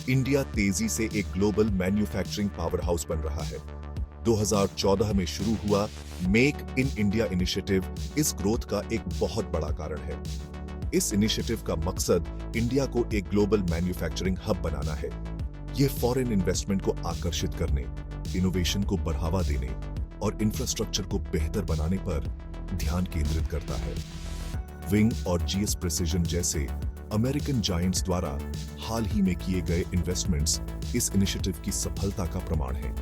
India तेजी से एक ग्लोबल मैन्युफैक्चरिंग पावर हाउस बन रहा है। 2014 में शुरू हुआ मेक इन इंडिया इनिशिएटिव इस ग्रोथ का एक बहुत बड़ा कारण है। इस इनिशिएटिव का मकसद इंडिया को एक ग्लोबल मैन्युफैक्चरिंग हब बनाना है। यह फॉरेन इन्वेस्टमेंट को आकर्षित करने, इनोवेशन को बढ़ावा देने और इंफ्रास्ट्रक्चर को बेहतर बनाने पर ध्यान केंद्रित करता है। विंग और जीएस प्रिसिजन जैसे अमेरिकन जायंट्स द्वारा हाल ही में किए गए इन्वेस्टमेंट्स इस इनिशिएटिव की सफलता का प्रमाण है।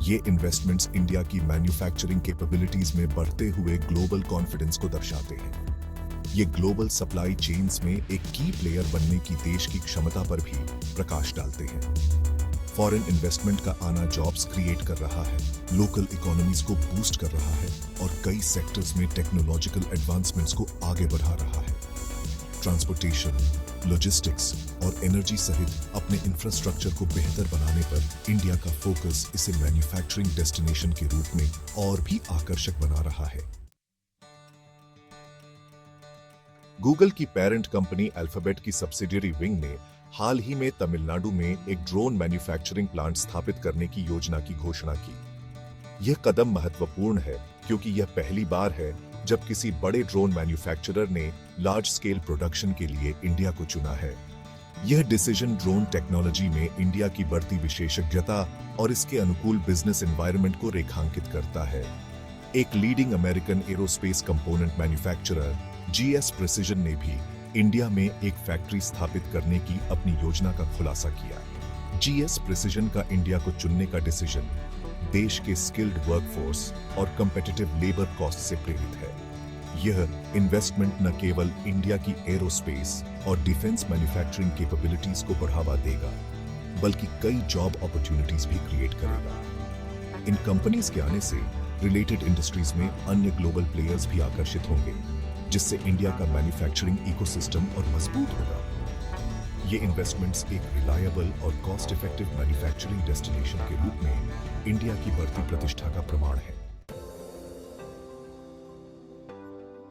ये इन्वेस्टमेंट्स इंडिया की मैन्युफैक्चरिंग कैपेबिलिटीज में बढ़ते हुए ग्लोबल कॉन्फिडेंस को दर्शाते हैं। ये ग्लोबल सप्लाई चेन्स में एक की प्लेयर बनने की देश की क्षमता पर भी प्रकाश डालते हैं। फॉरेन इन्वेस्टमेंट का आना जॉब्स क्रिएट कर रहा है, लोकल इकोनॉमीज को बूस्ट कर रहा है और कई सेक्टर्स में टेक्नोलॉजिकल एडवांसमेंट्स को आगे बढ़ा रहा है। ट्रांसपोर्टेशन, लॉजिस्टिक्स और एनर्जी सहित अपने इंफ्रास्ट्रक्चर को बेहतर बनाने पर इंडिया का फोकस इसे मैन्युफैक्चरिंग डेस्टिनेशन के रूप में और भी आकर्षक बना रहा है। गूगल की पेरेंट कंपनी अल्फाबेट की सब्सिडियरी विंग ने हाल ही में तमिलनाडु में एक ड्रोन मैन्युफैक्चरिंग प्लांट स्थापित करने की योजना की घोषणा की। यह कदम महत्वपूर्ण है क्योंकि यह पहली बार है जब किसी बड़े ड्रोन मैन्युफैक्चरर ने लार्ज स्केल प्रोडक्शन के लिए इंडिया को चुना है। यह डिसीजन ड्रोन टेक्नोलॉजी में इंडिया की बढ़ती विशेषज्ञता और इसके अनुकूल बिजनेस एनवायरनमेंट को रेखांकित करता है। एक leading American aerospace component manufacturer GS precision ने भी इंडिया में एक फैक्ट्री स्थापित करने की अपनी योजना का खुलासा किया। जीएस प्रिसिजन का इंडिया को चुनने का डिसीजन देश के स्किल्ड वर्कफोर्स और कम्पिटिटिव लेबर कॉस्ट से प्रेरित है। यह इन्वेस्टमेंट न केवल इंडिया की एरोस्पेस और डिफेंस मैन्युफैक्चरिंग कैपेबिलिटीज को बढ़ावा देगा, बल्कि कई जॉब अपॉर्चुनिटीज भी क्रिएट करेगा। इन कंपनीज के आने से रिलेटेड इंडस्ट्रीज में अन्य ग्लोबल प्लेयर्स भी आकर्षित होंगे, जिससे इंडिया का मैन्युफैक्चरिंग इकोसिस्टम और मजबूत होगा। ये इन्वेस्टमेंट्स एक रिलायबल और कॉस्ट इफेक्टिव मैन्युफैक्चरिंग डेस्टिनेशन के रूप में इंडिया की बढ़ती प्रतिष्ठा का प्रमाण है।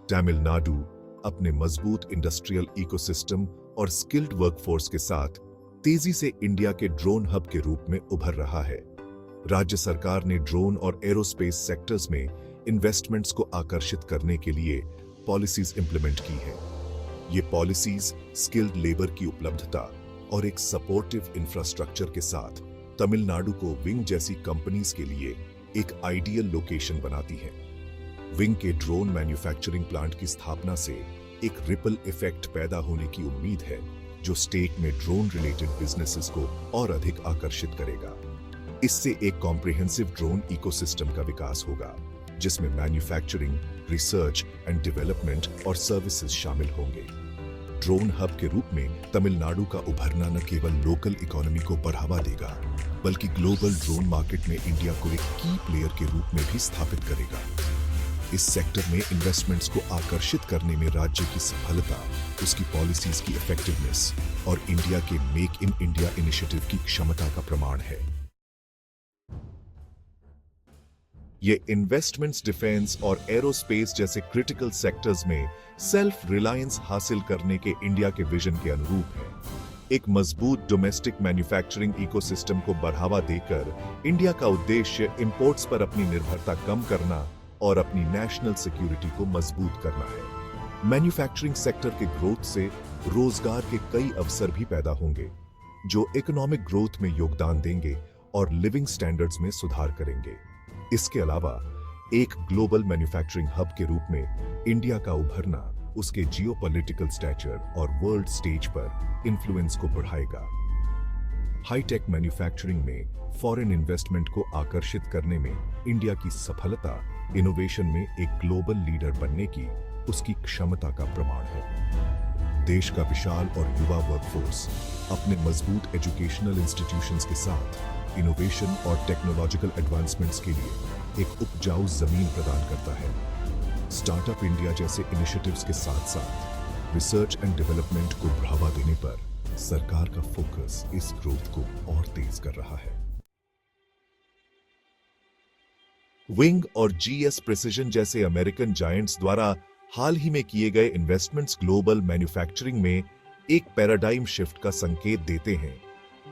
तमिलनाडु अपने मजबूत इंडस्ट्रियल इकोसिस्टम और स्किल्ड वर्कफोर्स के साथ तेजी से इंडिया के ड्रोन हब के रूप में उभर रहा है। राज्य सरकार ने ड्रोन और एरोस्पेस सेक्टर्स में इन्वेस्टमेंट्स को आकर्षित करने के लिए पॉलिसीज इंप्लीमेंट की है। ये पॉलिसीज स्किल्ड लेबर की उपलब्धता और एक सपोर्टिव इंफ्रास्ट्रक्चर के साथ तमिलनाडु को विंग जैसी कंपनीज के लिए एक आइडियल लोकेशन बनाती है। विंग के ड्रोन मैन्युफैक्चरिंग प्लांट की स्थापना से एक रिपल इफेक्ट पैदा होने की उम्मीद है, जो स्टेट में ड्रोन रिलेटेड बिजनेसेस को और अधिक आकर्षित करेगा। इससे एक कॉम्प्रिहेंसिव ड्रोन इकोसिस्टम का विकास होगा, जिसमें मैन्युफैक्चरिंग, रिसर्च एंड डेवलपमेंट और सर्विसेज शामिल होंगे। ड्रोन हब के रूप में तमिलनाडु का उभरना न केवल लोकल इकोनॉमी को बढ़ावा देगा, बल्कि ग्लोबल ड्रोन मार्केट में इंडिया को एक की प्लेयर के रूप में भी स्थापित करेगा। इस सेक्टर में इन्वेस्टमेंट्स को आकर्षित करने में राज्य की सफलता, उसकी पॉलिसीज की इफेक्टिवनेस और इंडिया के मेक इन इंडिया इनिशिएटिव की क्षमता का प्रमाण है। ये इन्वेस्टमेंट्स डिफेंस और एरोस्पेस जैसे क्रिटिकल सेक्टर्स में सेल्फ रिलायंस हासिल करने के इंडिया के विजन के अनुरूप है। एक मजबूत डोमेस्टिक मैन्युफैक्चरिंग इकोसिस्टम को बढ़ावा देकर इंडिया का उद्देश्य इंपोर्ट्स पर अपनी निर्भरता कम करना और अपनी नेशनल सिक्योरिटी को मजबूत करना है। मैन्युफैक्चरिंग सेक्टर के ग्रोथ से रोजगार के कई अवसर भी पैदा होंगे, जो इकोनॉमिक ग्रोथ में योगदान देंगे और लिविंग स्टैंडर्ड्स में सुधार करेंगे। इसके अलावा एक ग्लोबल मैन्युफैक्चरिंग हब के रूप में इंडिया का उभरना उसके जियोपॉलिटिकल स्टैचर और वर्ल्ड स्टेज पर इन्फ्लुएंस को बढ़ाएगा। हाईटेक मैन्युफैक्चरिंग में फॉरेन इन्वेस्टमेंट को आकर्षित करने में इंडिया की सफलता इनोवेशन में एक ग्लोबल लीडर बनने की उसकी क्षमता का प्रमाण है। देश का विशाल और युवा वर्कफोर्स अपने मजबूत एजुकेशनल इंस्टीट्यूशंस के साथ इनोवेशन और टेक्नोलॉजिकल एडवांसमेंट्स के लिए एक उपजाऊ जमीन प्रदान करता है। स्टार्टअप इंडिया जैसे इनिशिएटिव्स के साथ साथ रिसर्च एंड डेवलपमेंट को बढ़ावा देने पर सरकार का फोकस इस ग्रोथ को और तेज कर रहा है। विंग और जीएस प्रिसिजन जैसे अमेरिकन जायंट्स द्वारा हाल ही में किए गए इन्वेस्टमेंट्स ग्लोबल मैन्युफैक्चरिंग में एक पैराडाइम शिफ्ट का संकेत देते हैं।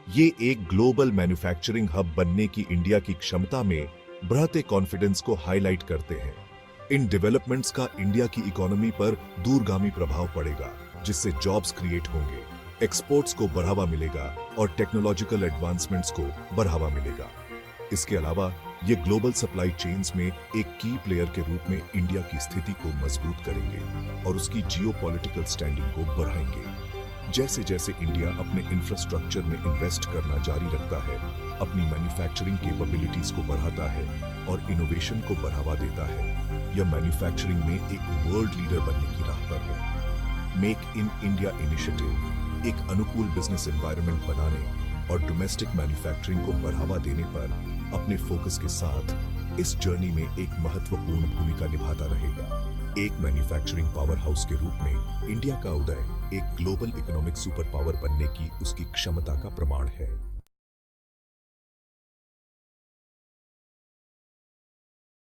ये एक ग्लोबल मैन्युफैक्चरिंग हब बनने की इंडिया की क्षमता में बढ़ते कॉन्फिडेंस को हाईलाइट करते हैं। इन डेवलपमेंट्स का इंडिया की इकोनॉमी पर दूरगामी प्रभाव पड़ेगा, जिससे जॉब्स क्रिएट होंगे, एक्सपोर्ट्स को बढ़ावा मिलेगा और टेक्नोलॉजिकल एडवांसमेंट्स को बढ़ावा मिलेगा। इसके अलावा ये ग्लोबल सप्लाई चेन्स में एक की प्लेयर के रूप में इंडिया की स्थिति को मजबूत करेंगे और उसकी जियोपॉलिटिकल स्टैंडिंग को बढ़ाएंगे। जैसे जैसे इंडिया अपने इंफ्रास्ट्रक्चर में इन्वेस्ट करना जारी रखता है, अपनी मैन्युफैक्चरिंग कैपेबिलिटीज को बढ़ाता है और इनोवेशन को बढ़ावा देता है, यह मैन्युफैक्चरिंग में एक वर्ल्ड लीडर बनने की राह पर है। मेक इन इंडिया इनिशिएटिव एक अनुकूल बिजनेस एनवायरनमेंट बनाने और डोमेस्टिक मैन्युफैक्चरिंग को बढ़ावा देने पर अपने फोकस के साथ इस जर्नी में एक महत्वपूर्ण भूमिका निभाता रहेगा। एक मैन्युफैक्चरिंग पावर हाउस के रूप में इंडिया का उदय एक ग्लोबल इकोनॉमिक सुपर पावर बनने की उसकी क्षमता का प्रमाण है।